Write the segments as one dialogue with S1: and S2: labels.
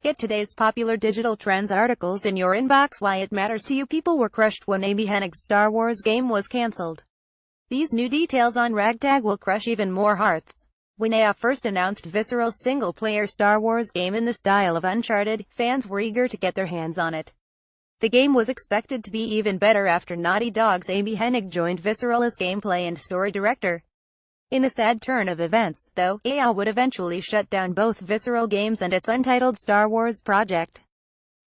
S1: Get today's popular digital trends articles in your inbox. Why it matters to you. People were crushed when Amy Hennig's Star Wars game was cancelled. These new details on Ragtag will crush even more hearts. When EA first announced Visceral's single-player Star Wars game in the style of Uncharted, fans were eager to get their hands on it. The game was expected to be even better after Naughty Dog's Amy Hennig joined Visceral as gameplay and story director. In a sad turn of events, though, EA would eventually shut down both Visceral Games and its untitled Star Wars project.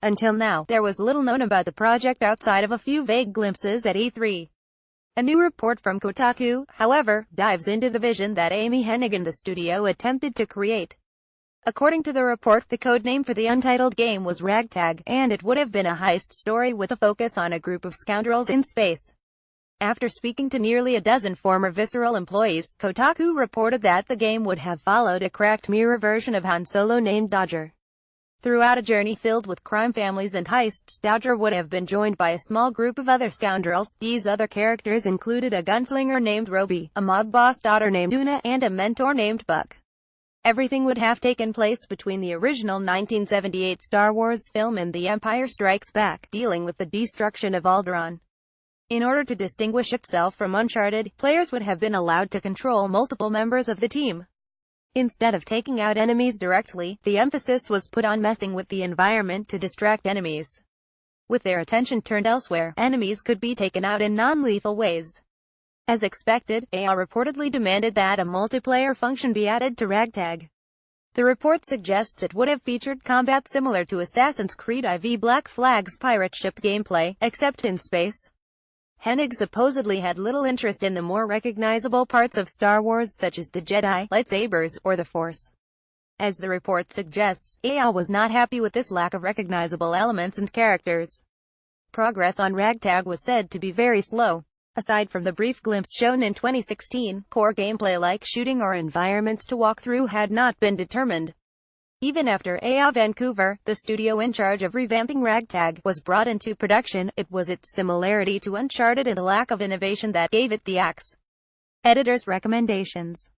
S1: Until now, there was little known about the project outside of a few vague glimpses at E3. A new report from Kotaku, however, dives into the vision that Amy Hennig and the studio attempted to create. According to the report, the codename for the untitled game was Ragtag, and it would have been a heist story with a focus on a group of scoundrels in space. After speaking to nearly a dozen former Visceral employees, Kotaku reported that the game would have followed a cracked mirror version of Han Solo named Dodger. Throughout a journey filled with crime families and heists, Dodger would have been joined by a small group of other scoundrels. These other characters included a gunslinger named Roby, a mob boss daughter named Una, and a mentor named Buck. Everything would have taken place between the original 1978 Star Wars film and The Empire Strikes Back, dealing with the destruction of Alderaan. In order to distinguish itself from Uncharted, players would have been allowed to control multiple members of the team. Instead of taking out enemies directly, the emphasis was put on messing with the environment to distract enemies. With their attention turned elsewhere, enemies could be taken out in non-lethal ways. As expected, EA reportedly demanded that a multiplayer function be added to Ragtag. The report suggests it would have featured combat similar to Assassin's Creed IV Black Flag's pirate ship gameplay, except in space. Hennig supposedly had little interest in the more recognizable parts of Star Wars such as the Jedi, lightsabers, or the Force. As the report suggests, EA was not happy with this lack of recognizable elements and characters. Progress on Ragtag was said to be very slow. Aside from the brief glimpse shown in 2016, core gameplay like shooting or environments to walk through had not been determined. Even after EA Vancouver, the studio in charge of revamping Ragtag, was brought into production, it was its similarity to Uncharted and a lack of innovation that gave it the axe. Editor's recommendations.